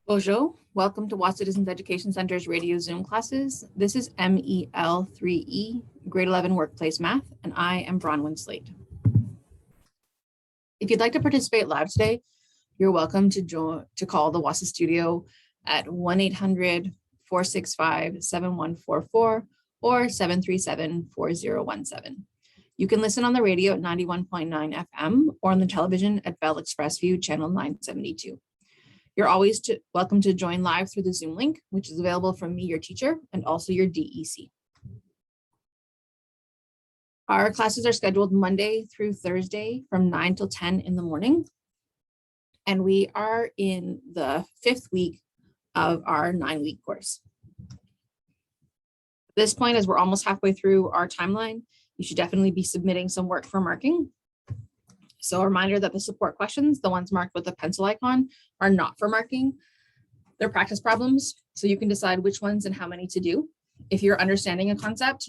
Bonjour, welcome to Wahsa Distance Education Center's radio Zoom classes. This is MEL3E, grade 11 workplace math, and I am Bronwyn Slate. If you'd like to participate live today, you're welcome to call the Wahsa studio at 1-800-465-7144 or 737-4017. You can listen on the radio at 91.9 FM or on the television at Bell Express View channel 972. You're always welcome to join live through the Zoom link, which is available from me, your teacher, and also your DEC. Our classes are scheduled Monday through Thursday from 9 till 10 in the morning. And we are in the 5th week of our 9-week course. At this point, as we're almost halfway through our timeline, you should definitely be submitting some work for marking. So a reminder that the support questions, the ones marked with the pencil icon, are not for marking. They're practice problems, so you can decide which ones and how many to do. If you're understanding a concept,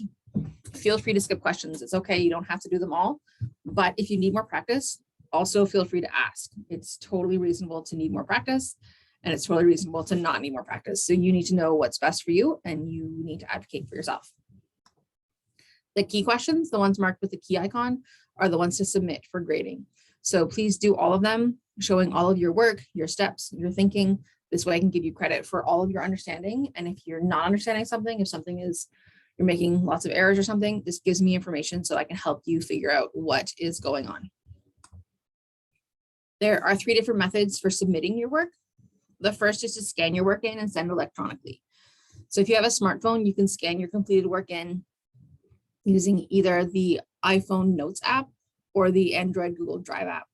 feel free to skip questions. It's okay, you don't have to do them all. But if you need more practice, also feel free to ask. It's totally reasonable to need more practice, and it's totally reasonable to not need more practice. So you need to know what's best for you, and you need to advocate for yourself. The key questions, the ones marked with the key icon, are the ones to submit for grading. So please do all of them, showing all of your work, your steps, your thinking. This way I can give you credit for all of your understanding. And if you're not understanding something, if something is, you're making lots of errors or something, this gives me information so I can help you figure out what is going on. There are 3 different methods for submitting your work. The first is to scan your work in and send electronically. So if you have a smartphone, you can scan your completed work in using either the iPhone Notes app or the Android Google Drive app.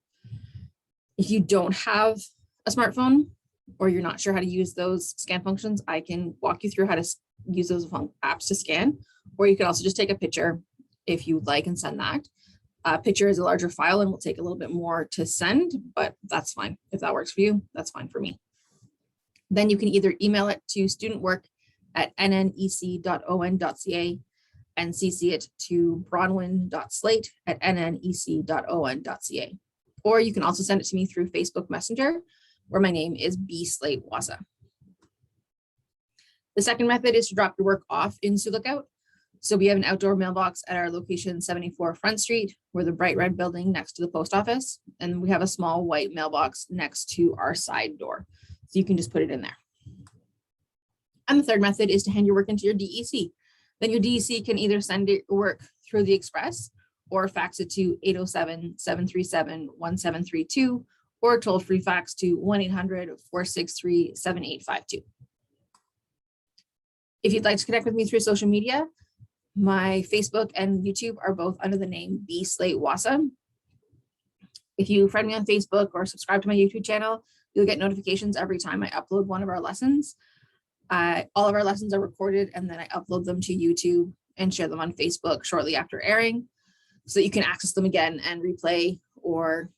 If you don't have a smartphone or you're not sure how to use those scan functions, I can walk you through how to use those apps to scan, or you can also just take a picture if you would like and send that. A picture is a larger file and will take a little bit more to send, but that's fine. If that works for you, that's fine for me. Then you can either email it to studentwork@nnec.on.ca and CC it to bronwyn.slate@nnec.on.ca. Or you can also send it to me through Facebook Messenger, where my name is B. Slate Wahsa. The second method is to drop your work off in Sioux Lookout. So we have an outdoor mailbox at our location 74 Front Street. We're the bright red building next to the post office. And we have a small white mailbox next to our side door. So you can just put it in there. And the third method is to hand your work into your DEC. Then your DEC can either send your work through the Express or fax it to 807-737-1732 or toll-free fax to 1-800-463-7852. If you'd like to connect with me through social media, my Facebook and YouTube are both under the name B. Slate Wahsa. If you friend me on Facebook or subscribe to my YouTube channel, you'll get notifications every time I upload one of our lessons. All of our lessons are recorded and then I upload them to YouTube and share them on Facebook shortly after airing so that you can access them again and replay or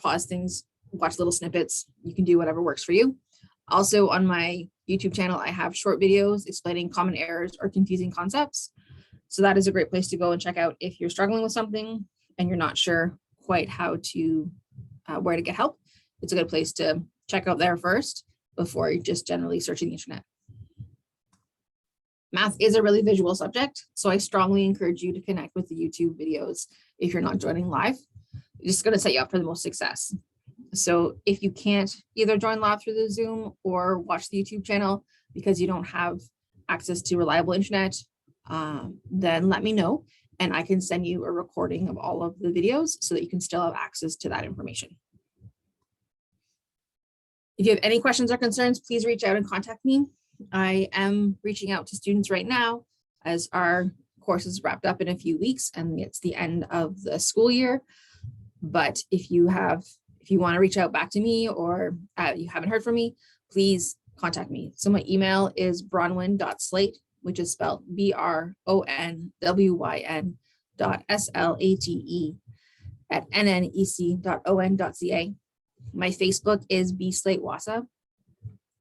pause things, watch little snippets. You can do whatever works for you. Also on my YouTube channel, I have short videos explaining common errors or confusing concepts. So that is a great place to go and check out if you're struggling with something and you're not sure quite how to, where to get help. It's a good place to check out there first before you're just generally searching the internet. Math is a really visual subject, so I strongly encourage you to connect with the YouTube videos if you're not joining live. It's just going to set you up for the most success. So if you can't either join live through the Zoom or watch the YouTube channel because you don't have access to reliable internet, then let me know and I can send you a recording of all of the videos so that you can still have access to that information. If you have any questions or concerns, please reach out and contact me. I am reaching out to students right now as our course is wrapped up in a few weeks and it's the end of the school year. But if you want to reach out back to me or you haven't heard from me, please contact me. So my email is bronwyn.slate, which is spelled BRONWYN.SLATE@nnec.on.ca. My Facebook is B. Slate Wahsa.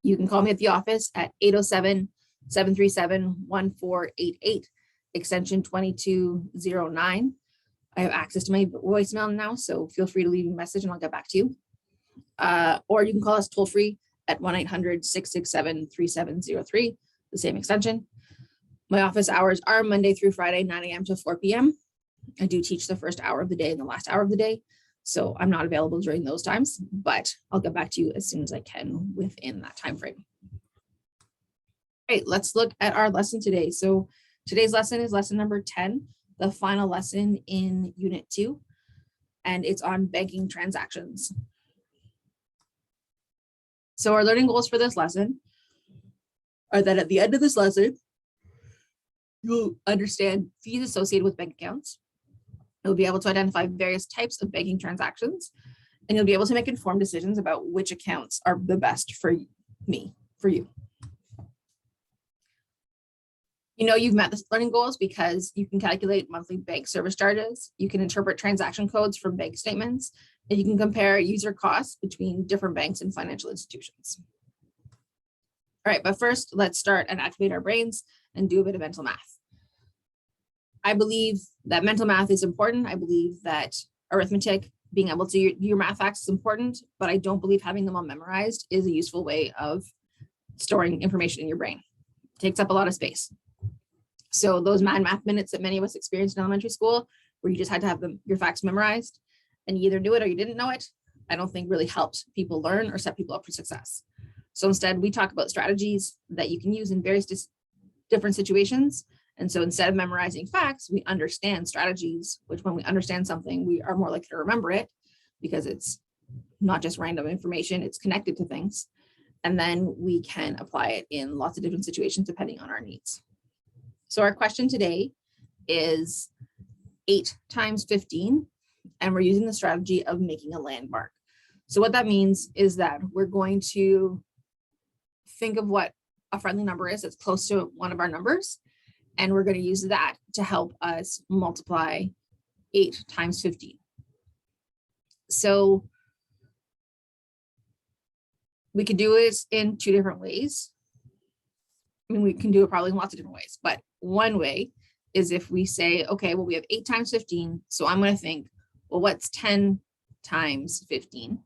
You can call me at the office at 807-737-1488, extension 2209. I have access to my voicemail now, so feel free to leave a message and I'll get back to you. Or you can call us toll free at 1-800-667-3703, the same extension. My office hours are Monday through Friday, 9 a.m. to 4 p.m. I do teach the first hour of the day and the last hour of the day, so I'm not available during those times, but I'll get back to you as soon as I can within that time frame. All right, let's look at our lesson today. So today's lesson is lesson number 10, the final lesson in Unit 2, and it's on banking transactions. So our learning goals for this lesson are that at the end of this lesson, you'll understand fees associated with bank accounts. You'll be able to identify various types of banking transactions, and you'll be able to make informed decisions about which accounts are the best for you. You know you've met the learning goals because you can calculate monthly bank service charges, you can interpret transaction codes from bank statements, and you can compare user costs between different banks and financial institutions. All right, but first, let's start and activate our brains and do a bit of mental math. I believe that mental math is important. I believe that arithmetic, being able to do your math facts is important, but I don't believe having them all memorized is a useful way of storing information in your brain. It takes up a lot of space. So those math minutes that many of us experienced in elementary school, where you just had to have your facts memorized and you either knew it or you didn't know it, I don't think really helped people learn or set people up for success. So instead, we talk about strategies that you can use in various different situations. And so instead of memorizing facts, we understand strategies, which when we understand something, we are more likely to remember it because it's not just random information, it's connected to things. And then we can apply it in lots of different situations depending on our needs. So our question today is 8 times 15, and we're using the strategy of making a landmark. So what that means is that we're going to think of what a friendly number is that's close to one of our numbers, and we're going to use that to help us multiply 8 times 15. So we could do it in 2 different ways. I mean, we can do it probably in lots of different ways, but one way is if we say, okay, well, we have 8 times 15. So I'm going to think, well, what's 10 times 15?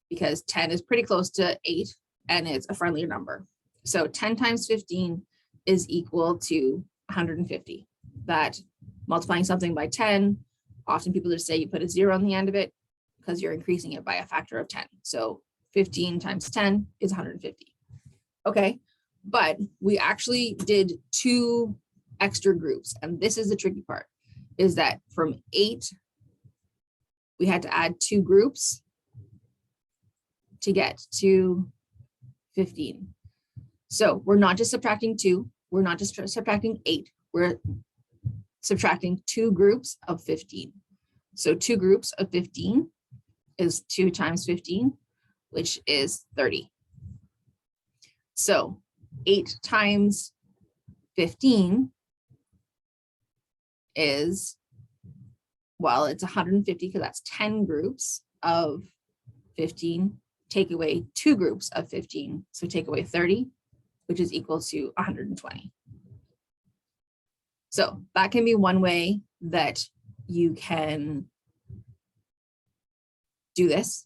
Because 10 is pretty close to 8 and it's a friendlier number. So 10 times 15 is equal to 150. That multiplying something by 10, often people just say you put a 0 on the end of it because you're increasing it by a factor of 10. So 15 times 10 is 150. Okay, but we actually did 2 extra groups. And this is the tricky part, is that from 8, we had to add 2 groups to get to 15. So we're not just subtracting 2, we're not just subtracting 8, we're subtracting 2 groups of 15. So 2 groups of 15 is 2 times 15, which is 30. So 8 times 15 is, well, it's 150 because that's 10 groups of 15. Take away 2 groups of 15. So take away 30, which is equal to 120. So that can be one way that you can do this,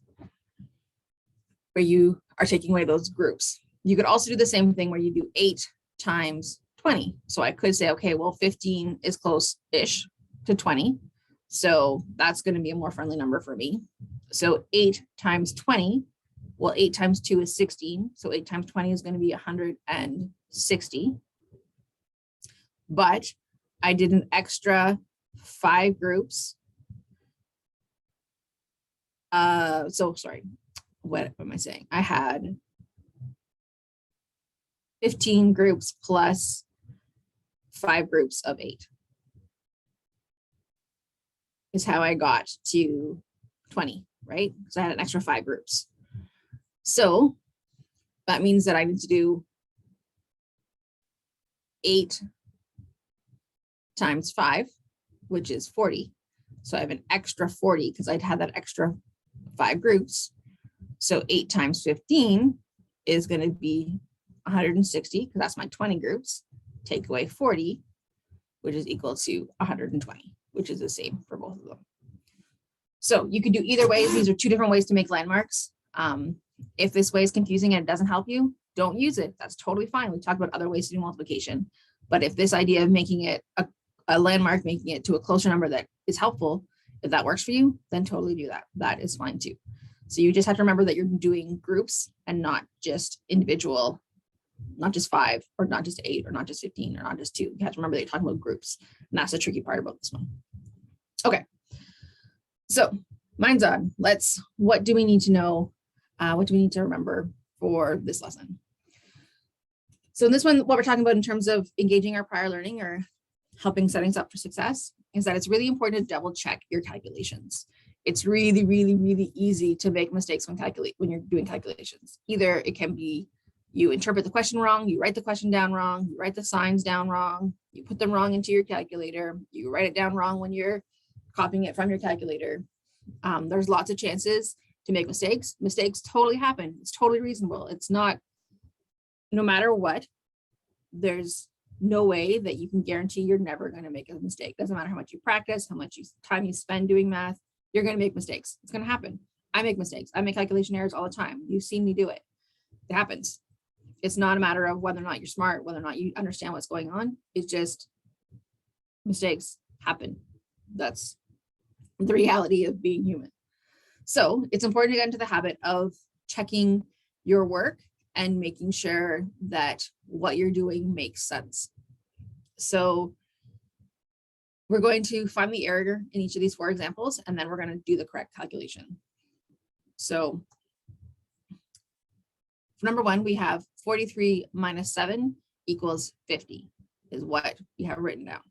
where you are taking away those groups. You could also do the same thing where you do 8 times 20. So I could say, okay, well, 15 is close-ish to 20. So that's going to be a more friendly number for me. So 8 times 20, well, 8 times 2 is 16. So 8 times 20 is going to be 160. But I did an extra 5 groups. So sorry, what am I saying? I had 15 groups plus 5 groups of 8 is how I got to 20, right? Because I had an extra 5 groups. So that means that I need to do 8 times 5, which is 40. So I have an extra 40 because I'd had that extra 5 groups. So 8 times 15 is going to be 160 because that's my 20 groups. Take away 40, which is equal to 120, which is the same for both of them. So you could do either ways. These are 2 different ways to make landmarks. If this way is confusing and it doesn't help you, don't use it. That's totally fine. We talked about other ways to do multiplication. But if this idea of making it a landmark, making it to a closer number that is helpful, if that works for you, then totally do that. That is fine too. So you just have to remember that you're doing groups and not just individual, not just 5 or not just 8 or not just 15 or not just 2. You have to remember that you're talking about groups. And that's the tricky part about this one. Okay. So mine's on. What do we need to know? What do we need to remember for this lesson? So in this one, what we're talking about in terms of engaging our prior learning or helping settings up for success is that it's really important to double check your calculations. It's really, really, really easy to make mistakes when you're doing calculations. Either it can be you interpret the question wrong, you write the question down wrong, you write the signs down wrong, you put them wrong into your calculator, you write it down wrong when you're copying it from your calculator. There's lots of chances to make mistakes. Mistakes totally happen. It's totally reasonable. It's not, no matter what, there's no way that you can guarantee you're never going to make a mistake. Doesn't matter how much you practice, how much time you spend doing math, you're going to make mistakes. It's going to happen. I make mistakes. I make calculation errors all the time. You've seen me do it. It happens. It's not a matter of whether or not you're smart, whether or not you understand what's going on. It's just mistakes happen. That's the reality of being human. So it's important to get into the habit of checking your work and making sure that what you're doing makes sense. So we're going to find the error in each of these 4 examples, and then we're going to do the correct calculation. So for number 1, we have 43 minus 7 equals 50 is what we have written down.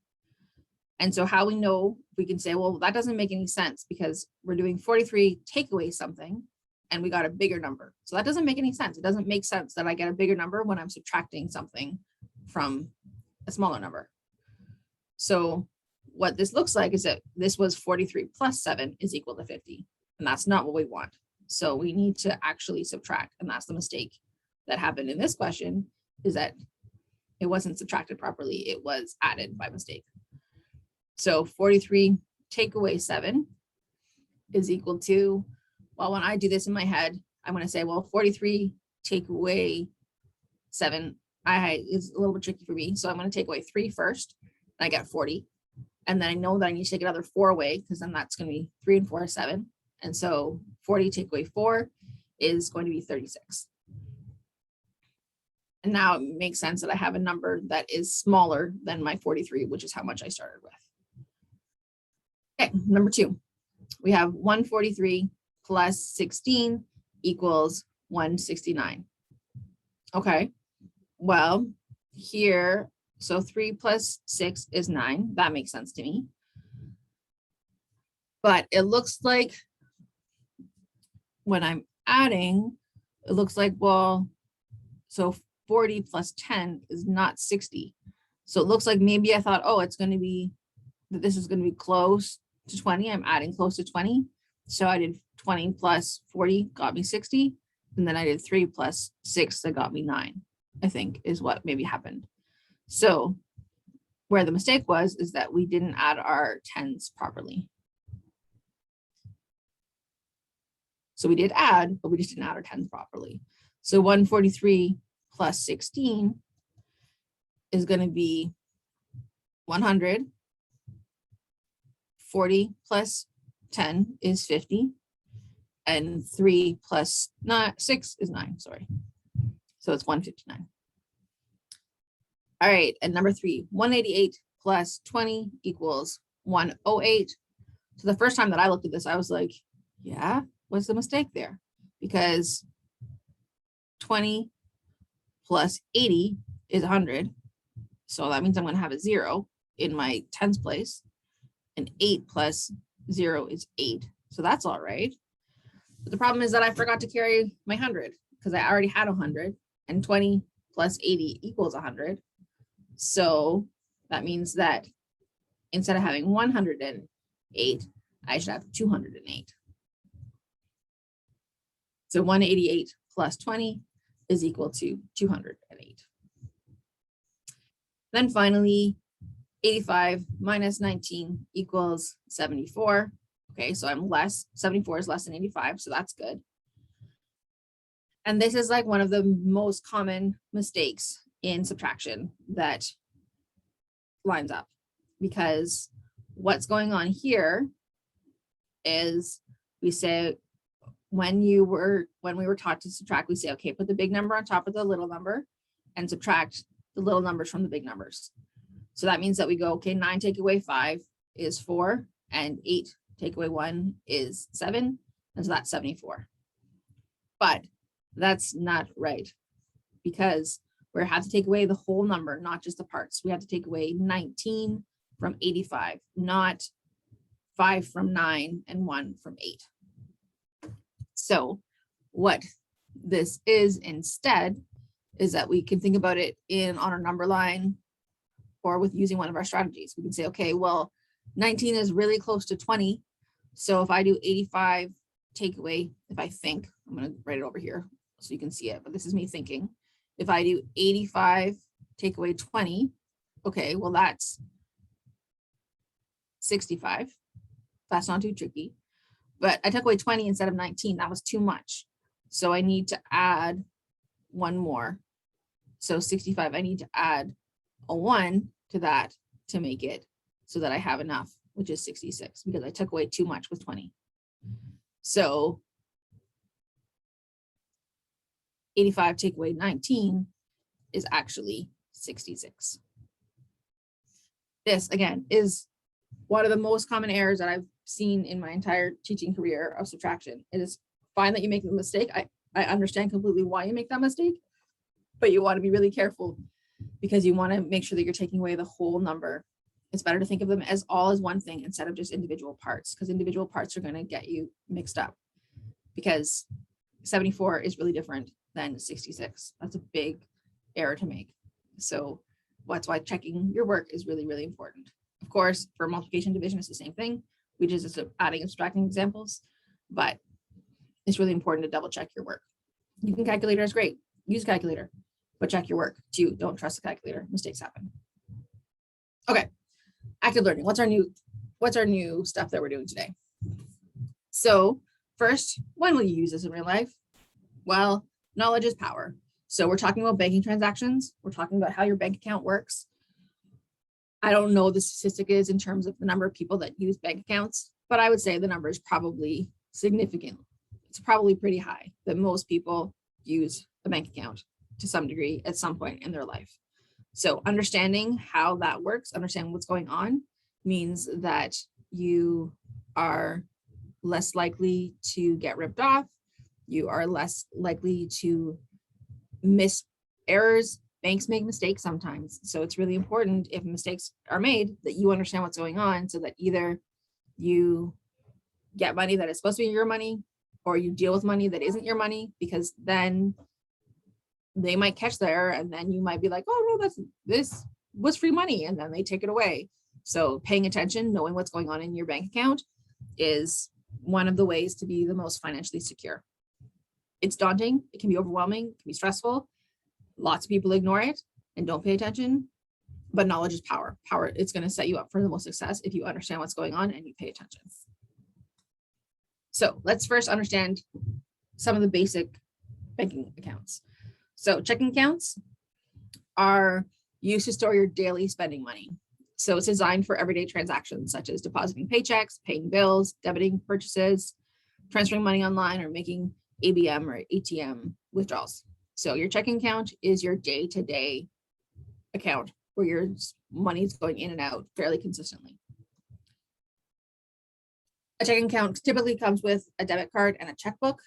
And so how we know, we can say, well, that doesn't make any sense because we're doing 43 take away something and we got a bigger number. So that doesn't make any sense. It doesn't make sense that I get a bigger number when I'm subtracting something from a smaller number. So what this looks like is that this was 43 plus 7 is equal to 50. And that's not what we want. So we need to actually subtract. And that's the mistake that happened in this question, is that it wasn't subtracted properly. It was added by mistake. So 43 take away 7 is equal to, well, when I do this in my head, I'm going to say, well, 43 take away 7 is a little bit tricky for me. So I'm going to take away 3 first, and I get 40. And then I know that I need to take another 4 away, because then that's going to be 3 and 4 is 7. And so 40 take away 4 is going to be 36. And now it makes sense that I have a number that is smaller than my 43, which is how much I started with. Okay, number 2, we have 143 plus 16 equals 169. Okay, well, here, so 3 plus 6 is 9. That makes sense to me. But it looks like when I'm adding, it looks like, well, so 40 plus 10 is not 60. So it looks like maybe I thought, oh, it's going to be, that this is going to be close to 20. I'm adding close to 20. So I did 20 plus 40 got me 60. And then I did 3 plus 6 that got me 9, I think is what maybe happened. So where the mistake was is that we didn't add our tens properly. So we did add, but we just didn't add our tens properly. So 143 plus 16 is going to be 100. 40 plus 10 is 50. And 3 plus 6 is 9, sorry. So it's 159. All right, and number 3, 188 plus 20 equals 108. So the first time that I looked at this, I was like, yeah, what's the mistake there? Because 20 plus 80 is 100. So that means I'm going to have a 0 in my tens place. And 8 plus 0 is 8. So that's all right. But the problem is that I forgot to carry my 100 because I already had 100, and 20 plus 80 equals 100. So that means that instead of having 108, I should have 208. So 188 plus 20 is equal to 208. Then finally, 85 minus 19 equals 74. Okay, so I'm less, 74 is less than 85, so that's good. And this is like one of the most common mistakes in subtraction that lines up, because what's going on here is we say, when we were taught to subtract, we say, okay, put the big number on top of the little number and subtract the little numbers from the big numbers. So that means that we go, okay, 9 take away 5 is 4, and 8 take away 1 is 7. And so that's 74. But that's not right, because we have to take away the whole number, not just the parts. We have to take away 19 from 85, not 5 from 9 and 1 from 8. So what this is instead is that we can think about it on our number line, or with using one of our strategies. We can say, okay, well, 19 is really close to 20. So if I do 85 take away, if I think, I'm going to write it over here so you can see it, but this is me thinking. If I do 85 take away 20, okay, well, that's 65. That's not too tricky. But I took away 20 instead of 19. That was too much. So I need to add one more. So 65, I need to add a 1 to that to make it so that I have enough, which is 66, because I took away too much with 20. So 85 take away 19 is actually 66. This, again, is one of the most common errors that I've seen in my entire teaching career of subtraction. It is fine that you make the mistake. I understand completely why you make that mistake, but you want to be really careful, because you want to make sure that you're taking away the whole number. It's better to think of them as all as one thing instead of just individual parts, because individual parts are going to get you mixed up, because 74 is really different than 66. That's a big error to make. So that's why checking your work is really, really important. Of course, for multiplication division, it's the same thing. We just adding and subtracting examples, but it's really important to double check your work. You can calculator is great. Use a calculator, but check your work too. Don't trust the calculator. Mistakes happen. Okay, active learning. What's our new stuff that we're doing today? So first, when will you use this in real life? Well, knowledge is power. So we're talking about banking transactions. We're talking about how your bank account works. I don't know what the statistic is in terms of the number of people that use bank accounts, but I would say the number is probably significant. It's probably pretty high that most people use a bank account to some degree at some point in their life. So understanding how that works, understanding what's going on, means that you are less likely to get ripped off. You are less likely to miss errors. Banks make mistakes sometimes. So it's really important, if mistakes are made, that you understand what's going on, so that either you get money that is supposed to be your money, or you deal with money that isn't your money, because then they might catch the error, and then you might be like, oh no, this was free money, and then they take it away. So paying attention, knowing what's going on in your bank account, is one of the ways to be the most financially secure. It's daunting, it can be overwhelming, it can be stressful. Lots of people ignore it and don't pay attention, but knowledge is power. It's going to set you up for the most success if you understand what's going on and you pay attention. So let's first understand some of the basic banking accounts. So checking accounts are used to store your daily spending money. So it's designed for everyday transactions, such as depositing paychecks, paying bills, debiting purchases, transferring money online, or making ABM or ATM withdrawals. So your checking account is your day-to-day account where your money is going in and out fairly consistently. A checking account typically comes with a debit card and a checkbook.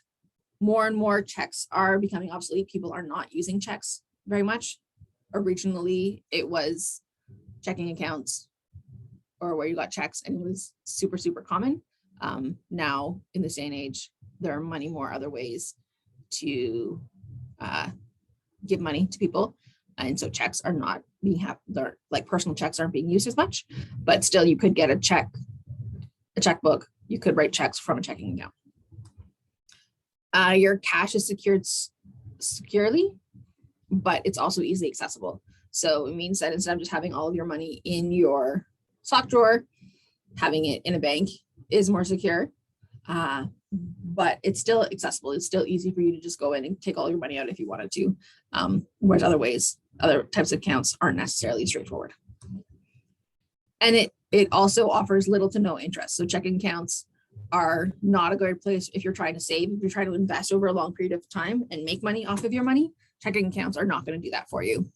More and more checks are becoming obsolete. People are not using checks very much. Originally, it was checking accounts or where you got checks, and it was super, super common. Now, in this day and age, there are many more other ways to give money to people. And so checks are not being like personal checks aren't being used as much, but still you could get a checkbook. You could write checks from a checking account. Your cash is secured securely, but it's also easily accessible. So it means that instead of just having all of your money in your sock drawer, having it in a bank is more secure. but it's still accessible. It's still easy for you to just go in and take all your money out if you wanted to. Whereas other types of accounts aren't necessarily straightforward. And it also offers little to no interest. So checking accounts are not a good place if you're trying to save. If you're trying to invest over a long period of time and make money off of your money, checking accounts are not going to do that for you.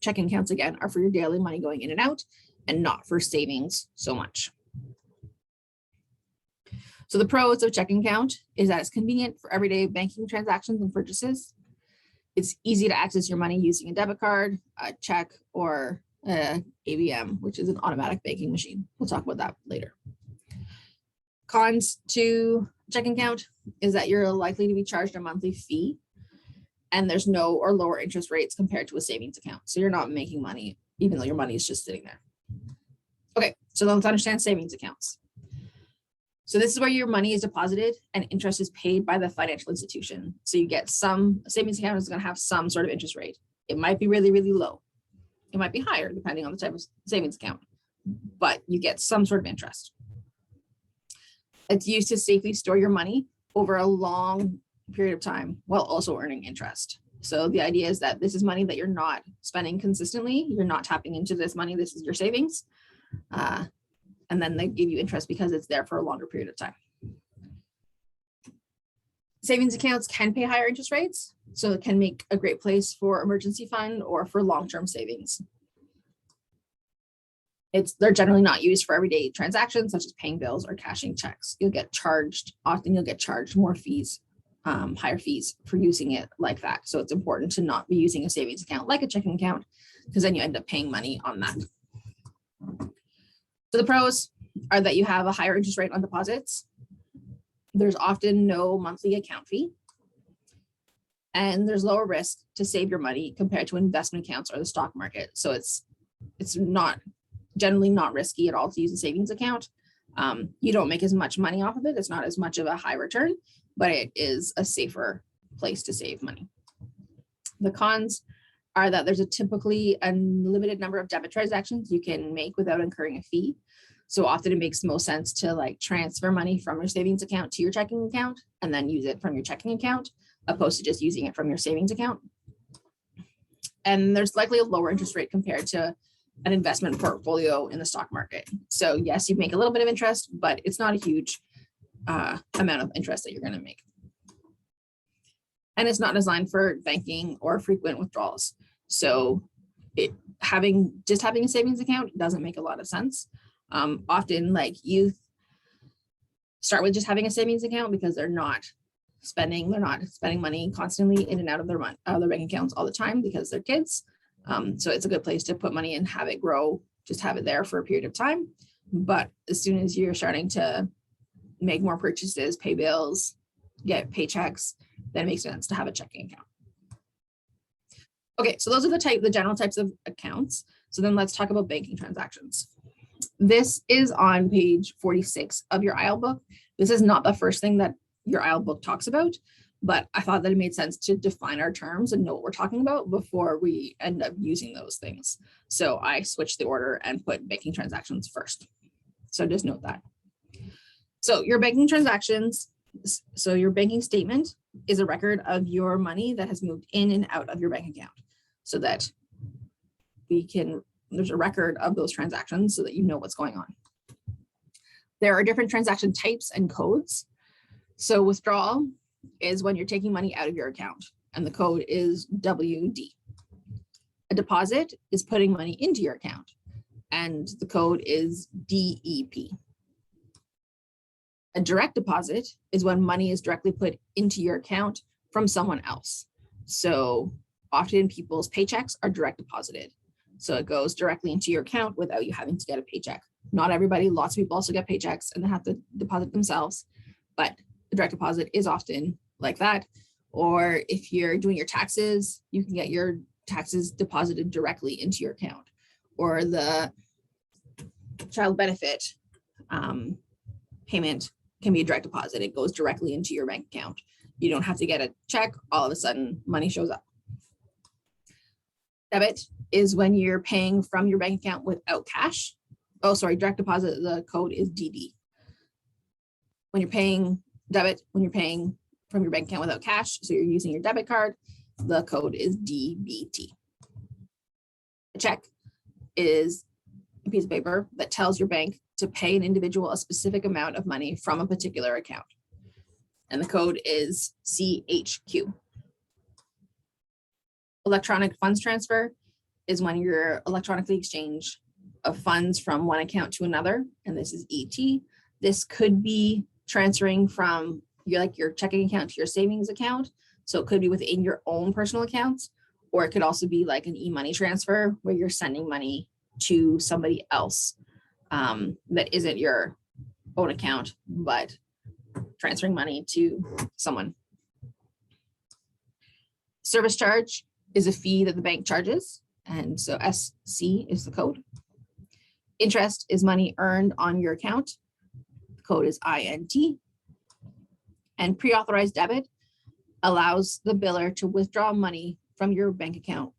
Checking accounts, again, are for your daily money going in and out and not for savings so much. So the pros of checking account is that it's convenient for everyday banking transactions and purchases. It's easy to access your money using a debit card, a check, or ABM, which is an automatic banking machine. We'll talk about that later. Cons to checking account is that you're likely to be charged a monthly fee, and there's no or lower interest rates compared to a savings account. So you're not making money, even though your money is just sitting there. Okay, so let's understand savings accounts. So this is where your money is deposited and interest is paid by the financial institution. So you get a savings account is going to have some sort of interest rate. It might be really, really low. It might be higher depending on the type of savings account, but you get some sort of interest. It's used to safely store your money over a long period of time while also earning interest. So the idea is that this is money that you're not spending consistently. You're not tapping into this money. This is your savings. And then they give you interest because it's there for a longer period of time. Savings accounts can pay higher interest rates, so it can make a great place for emergency fund or for long-term savings. They're generally not used for everyday transactions such as paying bills or cashing checks. Often you'll get charged more fees, higher fees for using it like that. So it's important to not be using a savings account like a checking account, because then you end up paying money on that. So the pros are that you have a higher interest rate on deposits. There's often no monthly account fee. And there's lower risk to save your money compared to investment accounts or the stock market. So it's generally not risky at all to use a savings account. You don't make as much money off of it. It's not as much of a high return, but it is a safer place to save money. The cons are that there's a typically unlimited number of debit transactions you can make without incurring a fee. So often it makes most sense to like transfer money from your savings account to your checking account and then use it from your checking account, opposed to just using it from your savings account. And there's likely a lower interest rate compared to an investment portfolio in the stock market. So yes, you make a little bit of interest, but it's not a huge amount of interest that you're going to make. And it's not designed for banking or frequent withdrawals. So having a savings account doesn't make a lot of sense. Often like youth start with just having a savings account because they're not spending money constantly in and out of their bank accounts all the time because they're kids. So it's a good place to put money and have it grow, just have it there for a period of time. But as soon as you're starting to make more purchases, pay bills, get paychecks, then it makes sense to have a checking account. Okay, so those are the general types of accounts. So then let's talk about banking transactions. This is on page 46 of your IEL book. This is not the first thing that your IEL book talks about, but I thought that it made sense to define our terms and know what we're talking about before we end up using those things. So I switched the order and put banking transactions first. So just note that. So your banking transactions, so your banking statement is a record of your money that has moved in and out of your bank account, so that there's a record of those transactions so that you know what's going on. There are different transaction types and codes. So withdrawal is when you're taking money out of your account, and the code is WD. A deposit is putting money into your account, and the code is DEP. A direct deposit is when money is directly put into your account from someone else. So often people's paychecks are direct deposited. So it goes directly into your account without you having to get a paycheck. Not everybody, lots of people also get paychecks and they have to deposit themselves, but the direct deposit is often like that. Or if you're doing your taxes, you can get your taxes deposited directly into your account. Or the child benefit payment can be a direct deposit. It goes directly into your bank account. You don't have to get a check. All of a sudden, money shows up. Debit is when you're paying from your bank account without cash. Oh, sorry, direct deposit, the code is DD. When you're paying Debit, when you're paying from your bank account without cash, so you're using your debit card, the code is DBT. A check is a piece of paper that tells your bank to pay an individual a specific amount of money from a particular account. And the code is CHQ. Electronic funds transfer is when you're electronically exchange of funds from one account to another, and this is ET. This could be transferring from your checking account to your savings account. So it could be within your own personal accounts, or it could also be like an e-money transfer where you're sending money to somebody else that isn't your own account, but transferring money to someone. Service charge is a fee that the bank charges, and so SC is the code. Interest is money earned on your account. The code is INT. And pre-authorized debit allows the biller to withdraw money from your bank account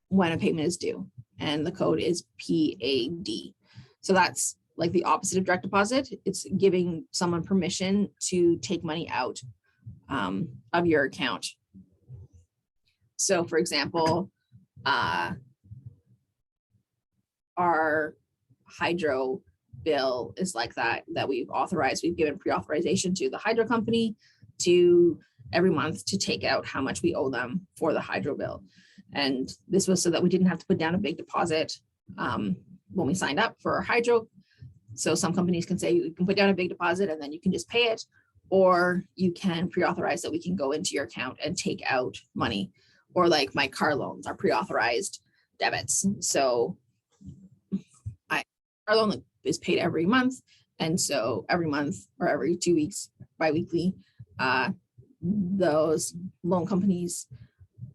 when a payment is due, and the code is PAD. So that's like the opposite of direct deposit. It's giving someone permission to take money out of your account. So for example, our hydro bill is like that we've authorized. We've given pre-authorization to the hydro company to every month to take out how much we owe them for the hydro bill. And this was so that we didn't have to put down a big deposit when we signed up for our hydro. So some companies can say you can put down a big deposit and then you can just pay it, or you can pre-authorize that we can go into your account and take out money. Or like my car loans are pre-authorized debits. So our loan is paid every month. And so every month or every 2 weeks, bi-weekly, those loan companies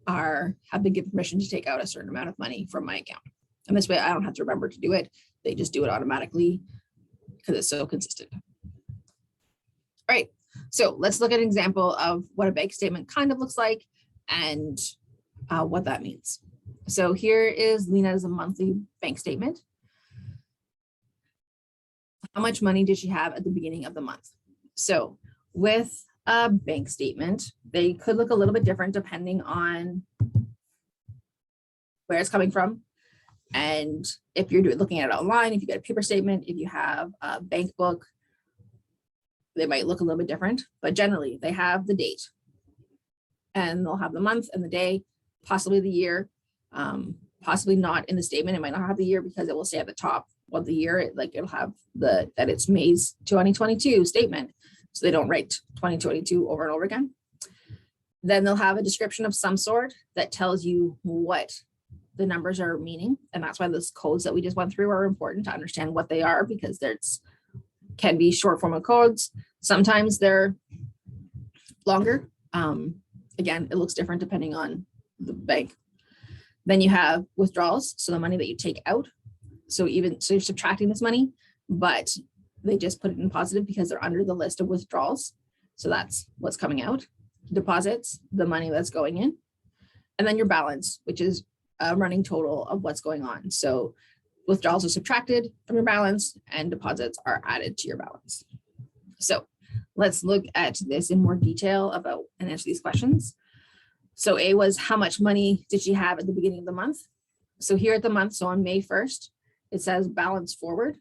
have been given permission to take out a certain amount of money from my account. And this way I don't have to remember to do it. They just do it automatically because it's so consistent. All right, so let's look at an example of what a bank statement kind of looks like and what that means. So here is Lena's monthly bank statement. How much money did she have at the beginning of the month? So with a bank statement, they could look a little bit different depending on where it's coming from. And if you're looking at it online, if you get a paper statement, if you have a bank book, they might look a little bit different, but generally they have the date and they'll have the month and the day, possibly the year, possibly not in the statement. It might not have the year because it will say at the top of the year, it'll have that it's May's 2022 statement. So they don't write 2022 over and over again. Then they'll have a description of some sort that tells you what the numbers are meaning. And that's why those codes that we just went through are important to understand what they are, because there's can be short form of codes. Sometimes they're longer. Again, it looks different depending on the bank. Then you have withdrawals. So the money that you take out. So you're subtracting this money, but they just put it in positive because they're under the list of withdrawals. So that's what's coming out. Deposits, the money that's going in. And then your balance, which is a running total of what's going on. So withdrawals are subtracted from your balance and deposits are added to your balance. So let's look at this in more detail about and answer these questions. So A was how much money did she have at the beginning of the month? So here at the month, so on May 1st, it says balance forward.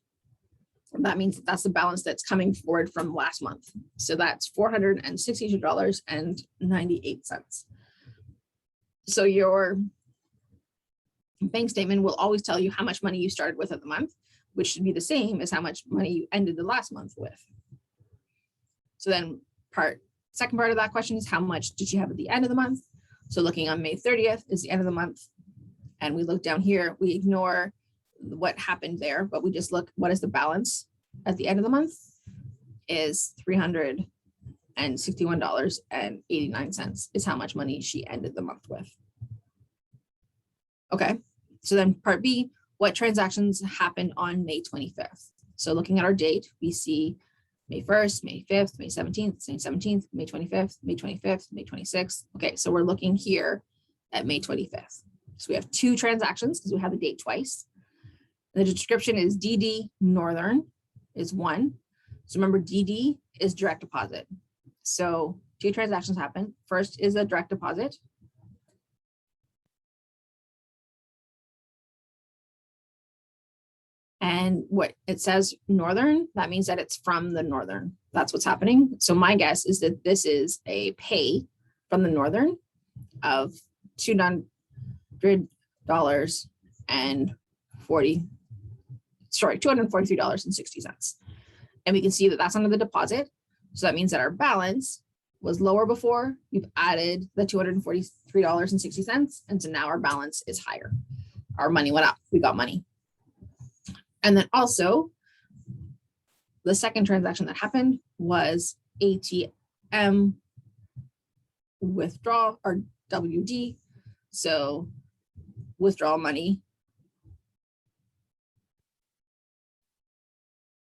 That means that's the balance that's coming forward from last month. So that's $462.98. So your bank statement will always tell you how much money you started with at the month, which should be the same as how much money you ended the last month with. So then second part of that question is how much did you have at the end of the month? So looking on May 30th is the end of the month. And we look down here, we ignore what happened there, but we just look, what is the balance at the end of the month is $361.89 is how much money she ended the month with. Okay, so then part B, what transactions happened on May 25th? So looking at our date, we see May 1st, May 5th, May 17th, May 17th, May 25th, May 25th, May 26th. Okay, so we're looking here at May 25th. So we have two transactions because we have the date twice. The description is DD Northern is 1. So remember, DD is direct deposit. So 2 transactions happen. First is a direct deposit. And what it says Northern, that means that it's from the Northern. That's what's happening. So my guess is that this is a pay from the Northern of $200 and $243.60. And we can see that that's under the deposit. So that means that our balance was lower before. We've added the $243.60. And so now our balance is higher. Our money went up. We got money. And then also, the second transaction that happened was ATM withdrawal, or WD. So withdrawal money.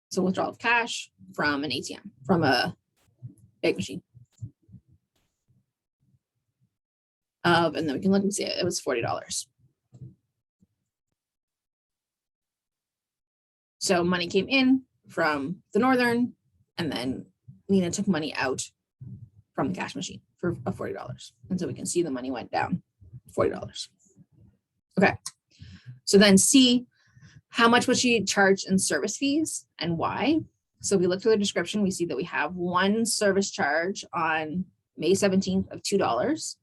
So withdrawal of cash from an ATM, from a bank machine. And then we can look and see it was $40. So money came in from the Northern, and then Lena took money out from the cash machine for $40. And so we can see the money went down $40. Okay. So then C, how much was she charged in service fees and why? So if we look through the description, we see that we have one service charge on May 17th of $2.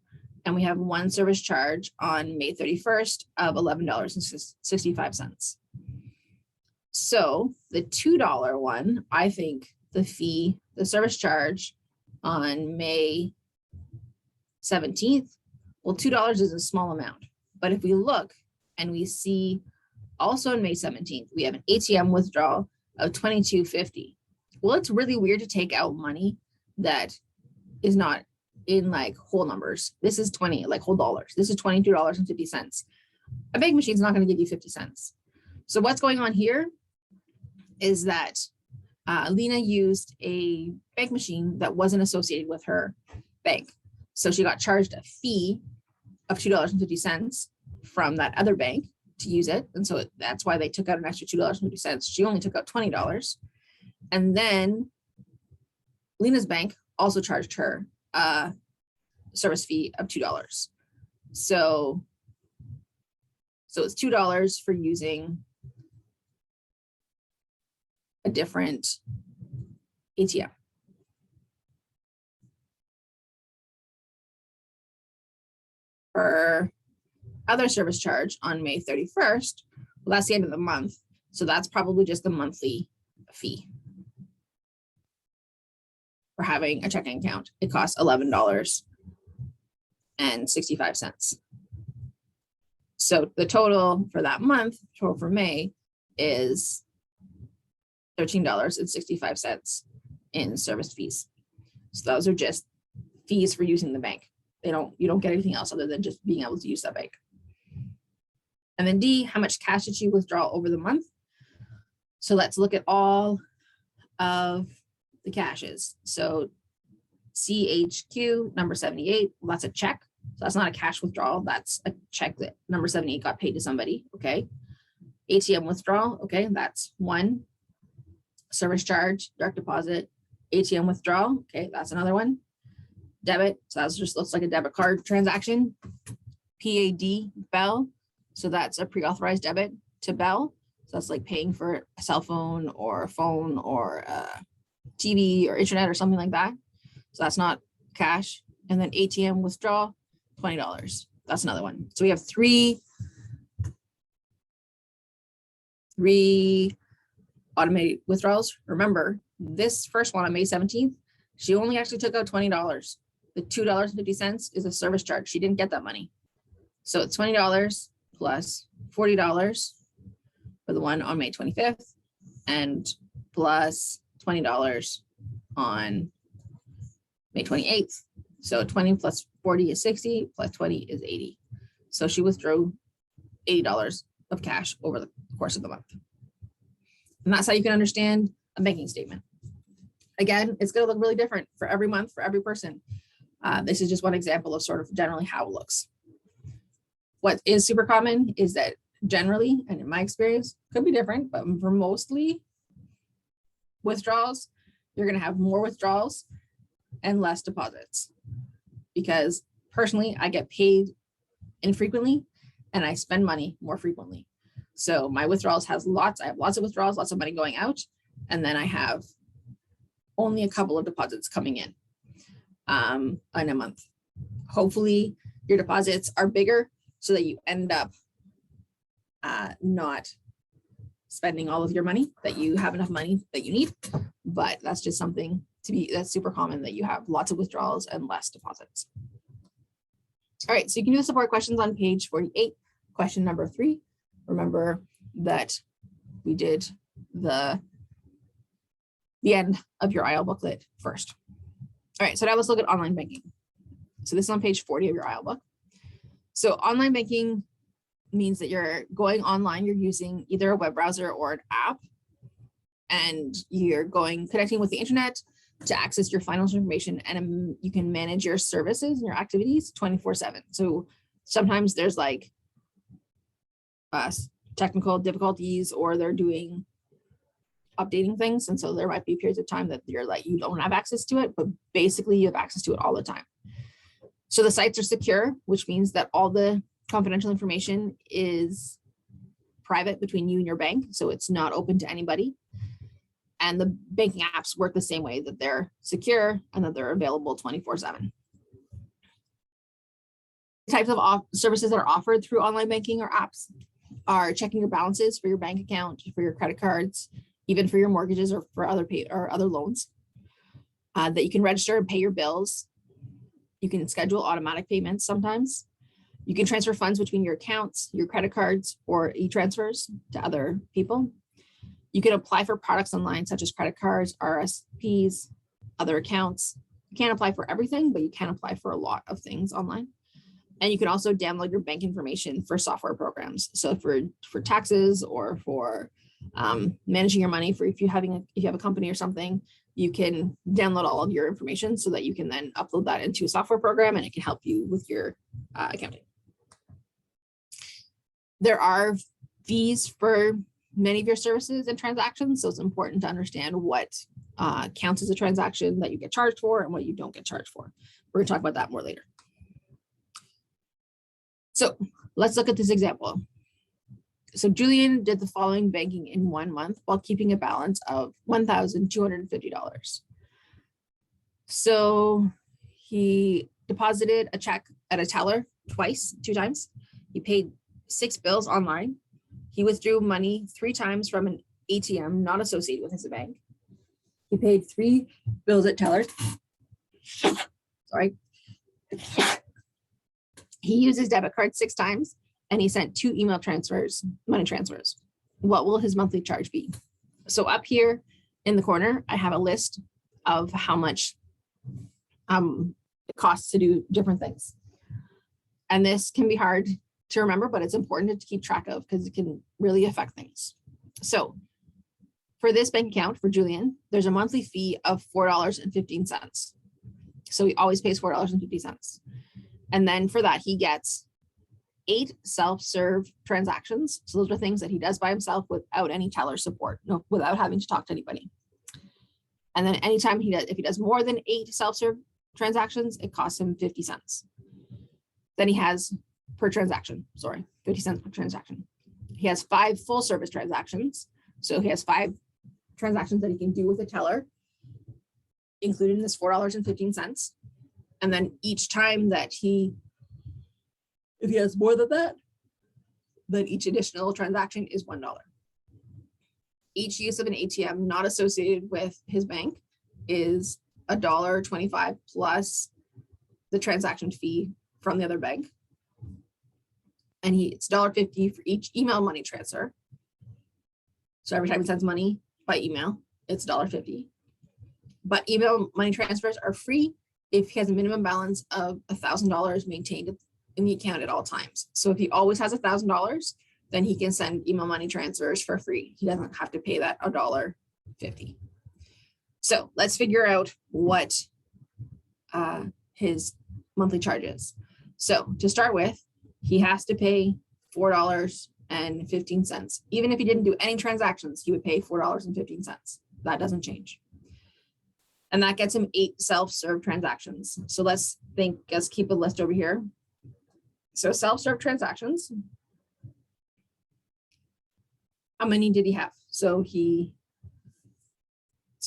And we have one service charge on May 31st of $11.65. So the $2 one, I think the fee, the service charge on May 17th, well, $2 is a small amount. But if we look and we see also on May 17th, we have an ATM withdrawal of $22.50. Well, it's really weird to take out money that is not in like whole numbers. This is 20, like whole dollars. This is $22.50. A bank machine is not going to give you 50 cents. So what's going on here is that Lena used a bank machine that wasn't associated with her bank. So she got charged a fee of $2.50 from that other bank to use it. And so that's why they took out an extra $2.50. She only took out $20. And then Lena's bank also charged her a service fee of $2. So it's $2 for using a different ATM. Her other service charge on May 31st, well, that's the end of the month. So that's probably just the monthly fee for having a checking account. It costs $11.65. So the total for that month, total for May, is $13.65 in service fees. So those are just fees for using the bank. You don't get anything else other than just being able to use that bank. And then D, how much cash did she withdraw over the month? So let's look at all of the cashes. So CHQ number 78, well, that's a check. So that's not a cash withdrawal. That's a check that number 78 got paid to somebody. Okay. ATM withdrawal. Okay. That's one. Service charge, direct deposit, ATM withdrawal. Okay. That's another one. Debit. So that just looks like a debit card transaction. PAD, Bell. So that's a pre-authorized debit to Bell. So that's like paying for a cell phone or a phone or a TV or internet or something like that. So that's not cash. And then ATM withdrawal, $20. That's another one. So we have three automated withdrawals. Remember, this first one on May 17th, she only actually took out $20. The $2.50 is a service charge. She didn't get that money. So it's $20 plus $40 for the one on May 25th and plus $20 on May 28th. So 20 plus 40 is 60, plus 20 is 80. So she withdrew $80 of cash over the course of the month. And that's how you can understand a banking statement. Again, it's going to look really different for every month, for every person. This is just one example of sort of generally how it looks. What is super common is that generally, and in my experience, could be different, but for mostly withdrawals, you're going to have more withdrawals and less deposits, because personally, I get paid infrequently and I spend money more frequently. So my withdrawals I have lots of withdrawals, lots of money going out, and then I have only a couple of deposits coming in a month. Hopefully your deposits are bigger so that you end up not spending all of your money, that you have enough money that you need. But that's just something that's super common, that you have lots of withdrawals and less deposits. All right, so you can do the support questions on page 48. Question number 3. Remember that we did the end of your IL booklet first. All right, so now let's look at online banking. So this is on page 40 of your IL book. So online banking means that you're going online, you're using either a web browser or an app, and you're connecting with the internet to access your financial information, and you can manage your services and your activities 24/7. So sometimes there's like technical difficulties, or they're doing updating things, and so there might be periods of time that you're like, you don't have access to it, but basically you have access to it all the time. So the sites are secure, which means that all the confidential information is private between you and your bank, so it's not open to anybody. And the banking apps work the same way, that they're secure and that they're available 24/7. Types of services that are offered through online banking or apps are checking your balances for your bank account, for your credit cards, even for your mortgages or for other loans. That you can register and pay your bills. You can schedule automatic payments sometimes. You can transfer funds between your accounts, your credit cards, or e-transfers to other people. You can apply for products online, such as credit cards, RSPs, other accounts. You can't apply for everything, but you can apply for a lot of things online. And you can also download your bank information for software programs. So for taxes, or for managing your money, for if you have a company or something, you can download all of your information so that you can then upload that into a software program, and it can help you with your accounting. There are fees for many of your services and transactions, so it's important to understand what counts as a transaction that you get charged for and what you don't get charged for. We're going to talk about that more later. So let's look at this example. So Julian did the following banking in 1 month while keeping a balance of $1,250. So he deposited a check at a teller two times. He paid 6 bills online. He withdrew money 3 times from an ATM not associated with his bank. He paid 3 bills at tellers. Sorry. He used his debit card 6 times, and he sent 2 email money transfers. What will his monthly charge be? So up here in the corner, I have a list of how much it costs to do different things. And this can be hard to remember, but it's important to keep track of because it can really affect things. So for this bank account for Julian, there's a monthly fee of $4.15. So he always pays $4.50. And then for that, he gets 8 self-serve transactions. So those are things that he does by himself without any teller support, without having to talk to anybody. And then anytime if he does more than 8 self-serve transactions, it costs him 50 cents. Then he has 50 cents per transaction. He has 5 full service transactions. So he has 5 transactions that he can do with a teller, including this $4.15. And then each time that if he has more than that, then each additional transaction is $1. Each use of an ATM not associated with his bank is $1.25 plus the transaction fee from the other bank. And it's $1.50 for each email money transfer. So every time he sends money by email, it's $1.50. But email money transfers are free if he has a minimum balance of $1,000 maintained in the account at all times. So if he always has $1,000, then he can send email money transfers for free. He doesn't have to pay that $1.50. So let's figure out what his monthly charge is. So to start with, he has to pay $4.15. Even if he didn't do any transactions, he would pay $4.15. That doesn't change. And that gets him 8 self-serve transactions. So let's keep a list over here. So self-serve transactions. How many did he have? So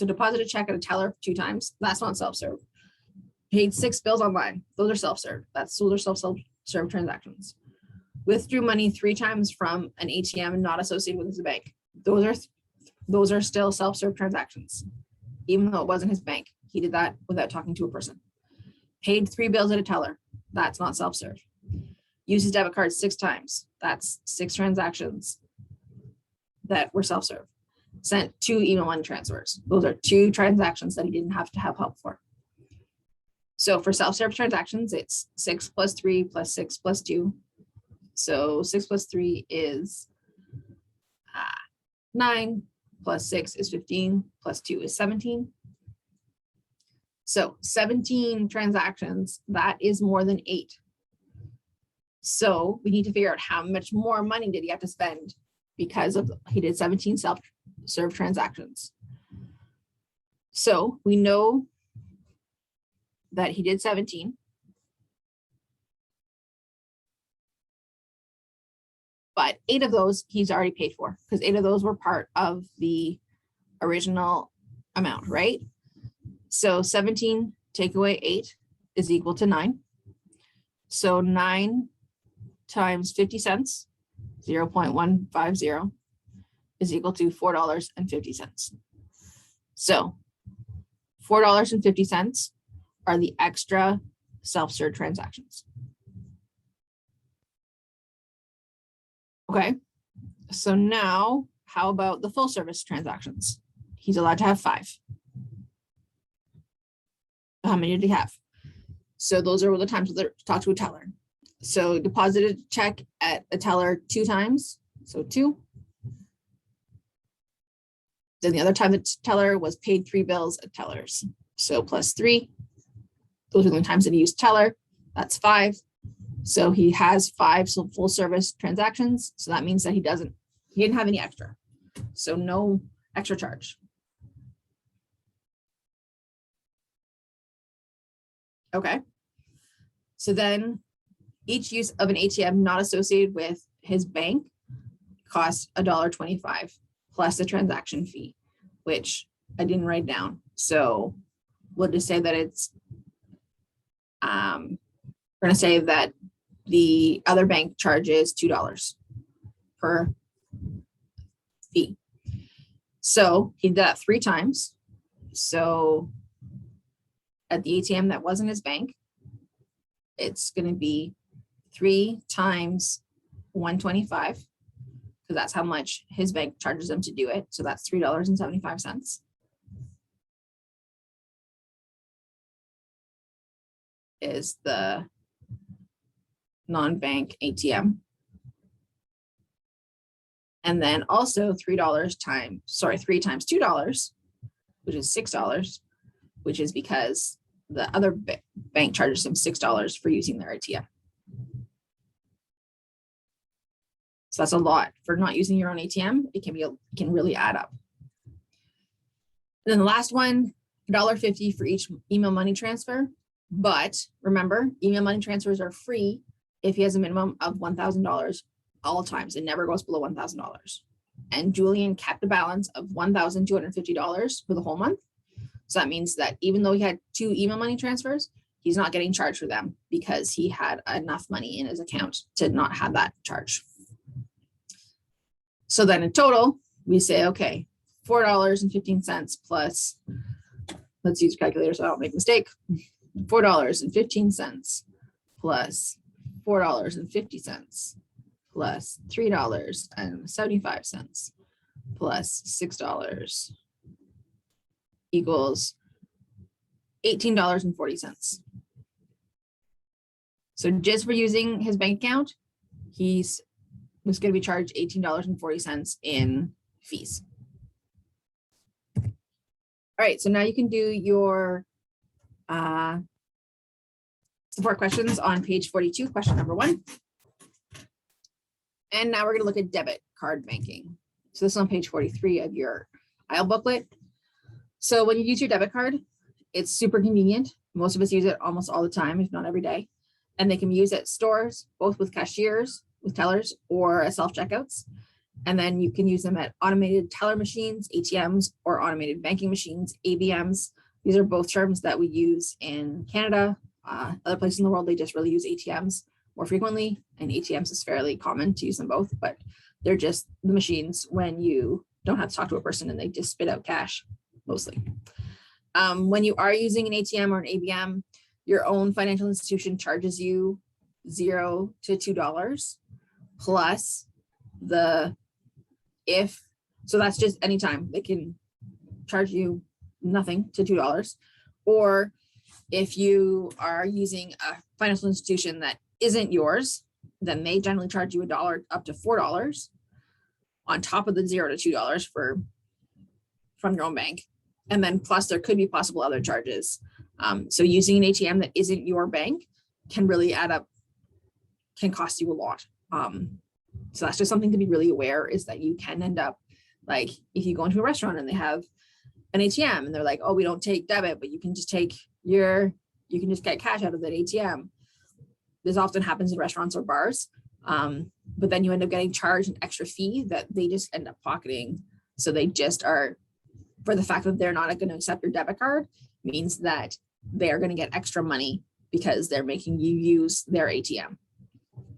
deposited a check at a teller 2 times. That's not self-serve. Paid 6 bills online. Those are self-serve. Those are self-serve transactions. Withdrew money 3 times from an ATM not associated with his bank. Those are still self-serve transactions, even though it wasn't his bank. He did that without talking to a person. Paid 3 bills at a teller. That's not self-serve. Used his debit card 6 times. That's 6 transactions that were self-serve. Sent 2 email money transfers. Those are 2 transactions that he didn't have to have help for. So for self-serve transactions, it's 6 plus 3 plus 6 plus 2. So 6 plus 3 is 9, plus 6 is 15, plus 2 is 17. So 17 transactions, that is more than 8. So we need to figure out how much more money did he have to spend because he did 17 self-serve transactions. So we know that he did 17. But 8 of those he's already paid for because 8 of those were part of the original amount, right? So 17 take away 8 is equal to 9. So 9 times 50 cents, 0.150, is equal to $4.50. So $4.50 are the extra self-serve transactions. Okay, so now how about the full service transactions? He's allowed to have 5. How many did he have? So those are the times that talk to a teller. So deposited a check at a teller 2 times, so 2. Then the other time the teller was paid 3 bills at tellers, so plus 3. Those are the times that he used teller, that's 5. So he has 5 full service transactions. So that means that he didn't have any extra. So no extra charge. Okay. So then each use of an ATM not associated with his bank costs $1.25 plus the transaction fee, which I didn't write down. So we'll just say that it's, we're going to say that the other bank charges $2 per fee. So he did that 3 times. So at the ATM that wasn't his bank, it's going to be 3 times 125, because that's how much his bank charges him to do it. So that's $3.75. Is the non-bank ATM. And then also $3 times $2, which is $6, which is because the other bank charges them $6 for using their ATM. So that's a lot for not using your own ATM. It can really add up. And then the last one, $1.50 for each email money transfer. But remember, email money transfers are free if he has a minimum of $1,000 all times. It never goes below $1,000. And Julian kept a balance of $1,250 for the whole month. So that means that even though he had 2 email money transfers, he's not getting charged for them because he had enough money in his account to not have that charge. So then in total, we say, okay, $4.15 plus, let's use a calculator so I don't make a mistake, $4.15 plus $4.50 plus $3.75 plus $6 equals $18.40. So just for using his bank account, was going to be charged $18.40 in fees. All right, so now you can do your support questions on page 42, question number 1. And now we're going to look at debit card banking. So this is on page 43 of your IEL booklet. So when you use your debit card, It's super convenient. Most of us use it almost all the time, if not every day. And they can be used at stores, both with cashiers, with tellers, or at self-checkouts. And then you can use them at automated teller machines, ATMs, or automated banking machines, ABMs. These are both terms that we use in Canada. Other places in the world, they just really use ATMs more frequently, and ATMs is fairly common to use them both, but they're just the machines when you don't have to talk to a person and they just spit out cash mostly. When you are using an ATM or an ABM, your own financial institution charges you $0 to $2 plus so that's just anytime they can charge you nothing to $2. Or if you are using a financial institution that isn't yours, then they generally charge you $1 up to $4 on top of the $0 to $2 from your own bank. And then plus there could be possible other charges. So using an ATM that isn't your bank can really add up, can cost you a lot. So that's just something to be really aware, is that you can end up, like if you go into a restaurant and they have an ATM and they're like, oh, we don't take debit, but you can just get cash out of that ATM. This often happens in restaurants or bars, but then you end up getting charged an extra fee that they just end up pocketing. So they just are, for the fact that they're not going to accept your debit card, means that they are going to get extra money because they're making you use their ATM.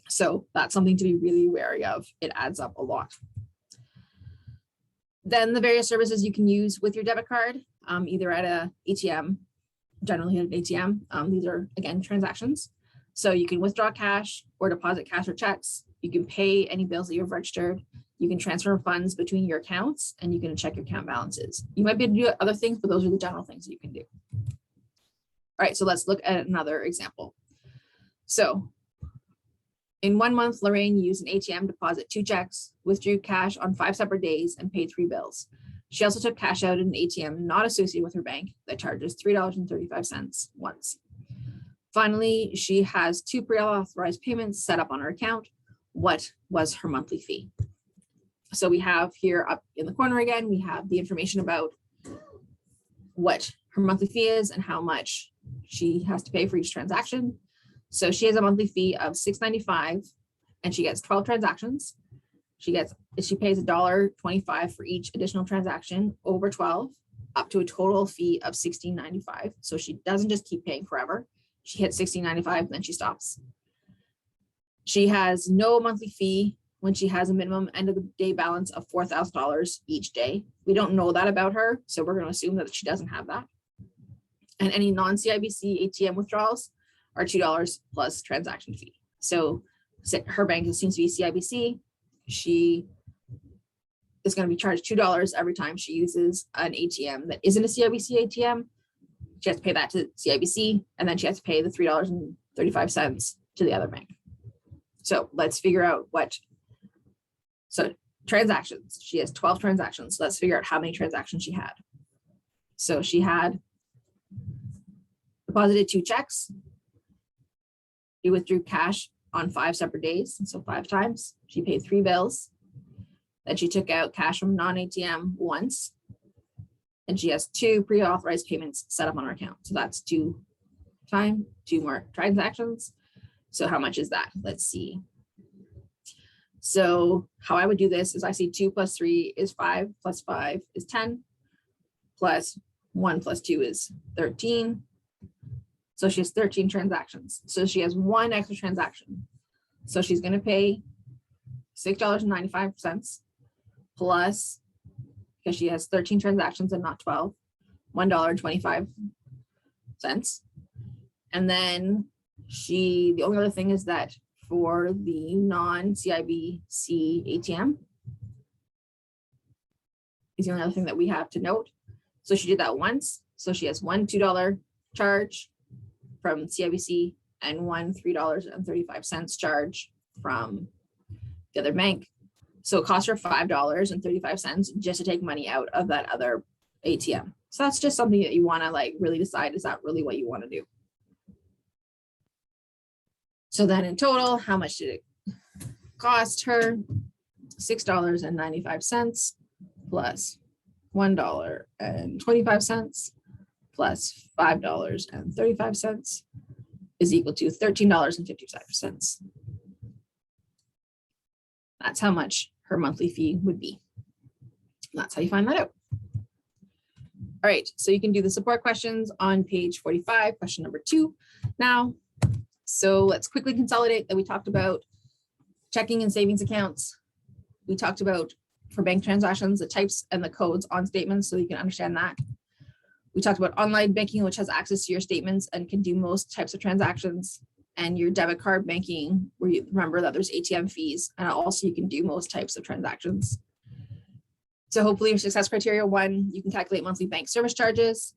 So that's something to be really wary of. It adds up a lot. Then the various services you can use with your debit card, either at a ATM, generally at an ATM. These are, again, transactions. So you can withdraw cash or deposit cash or checks. You can pay any bills that you've registered. You can transfer funds between your accounts, and you can check your account balances. You might be able to do other things, but those are the general things that you can do. All right, so let's look at another example. So in 1 month, Lorraine used an ATM to deposit 2 checks, withdrew cash on 5 separate days, and paid 3 bills. She also took cash out in an ATM not associated with her bank that charges $3.35 once. Finally, she has 2 pre-authorized payments set up on her account. What was her monthly fee? So we have here up in the corner again, we have the information about what her monthly fee is and how much she has to pay for each transaction. So she has a monthly fee of $6.95 and she gets 12 transactions. She pays $1.25 for each additional transaction over 12, up to a total fee of $16.95. So she doesn't just keep paying forever. She hits $16.95, then she stops. She has no monthly fee when she has a minimum end of the day balance of $4,000 each day. We don't know that about her, so we're going to assume that she doesn't have that. And any non-CIBC ATM withdrawals are $2 plus transaction fee. So her bank seems to be CIBC. She is going to be charged $2 every time she uses an ATM that isn't a CIBC ATM. She has to pay that to CIBC, and then she has to pay the $3.35 to the other bank. So let's figure out so transactions. She has 12 transactions. Let's figure out how many transactions she had. So she had deposited 2 checks. She withdrew cash on 5 separate days, so 5 times. She paid 3 bills. Then she took out cash from non-ATM once. And she has 2 pre-authorized payments set up on her account. So that's 2 more transactions. So how much is that? Let's see. So how I would do this is I see 2 plus 3 is 5, plus 5 is 10, plus 1 plus 2 is 13. So she has 13 transactions. So she has 1 extra transaction. So she's going to pay $6.95 plus, because she has 13 transactions and not 12, $1.25. And then the only other thing is that for the non-CIBC ATM is the only other thing that we have to note. So she did that once. So she has one $2 charge from CIBC and one $3.35 charge from the other bank. So it cost her $5.35 just to take money out of that other ATM. So that's just something that you want to really decide, is that really what you want to do? So then in total, how much did it cost her? $6.95 plus $1.25 plus $5.35 is equal to $13.55. That's how much her monthly fee would be. That's how you find that out. All right, so you can do the support questions on page 45, question number 2 now. So let's quickly consolidate that we talked about checking and savings accounts. We talked about for bank transactions, the types and the codes on statements so you can understand that. We talked about online banking, which has access to your statements and can do most types of transactions, and your debit card banking, where you remember that there's ATM fees, and also you can do most types of transactions. So hopefully your success criteria: 1, you can calculate monthly bank service charges.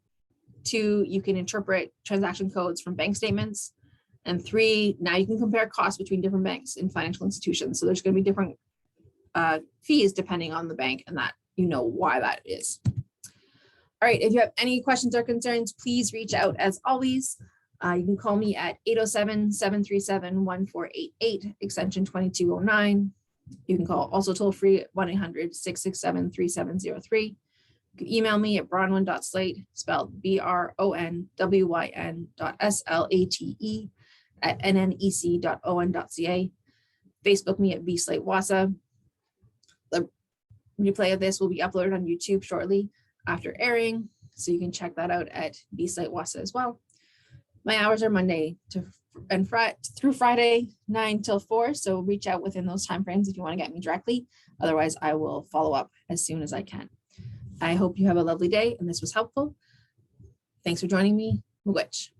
2, you can interpret transaction codes from bank statements. And 3, now you can compare costs between different banks and financial institutions. So there's going to be different fees depending on the bank, and that you know why that is. All right, if you have any questions or concerns, please reach out as always. You can call me at 807-737-1488, extension 2209. You can call also toll free at 1-800-667-3703. You can email me at bronwyn.slate, spelled BRONWYN.SLATE @nnec.on.ca. Facebook me at bslate Wahsa. The replay of this will be uploaded on YouTube shortly after airing, so you can check that out at bslate Wahsa as well. My hours are Monday through Friday, 9 till 4. So reach out within those timeframes if you want to get me directly. Otherwise, I will follow up as soon as I can. I hope you have a lovely day and this was helpful. Thanks for joining me. Miigwech.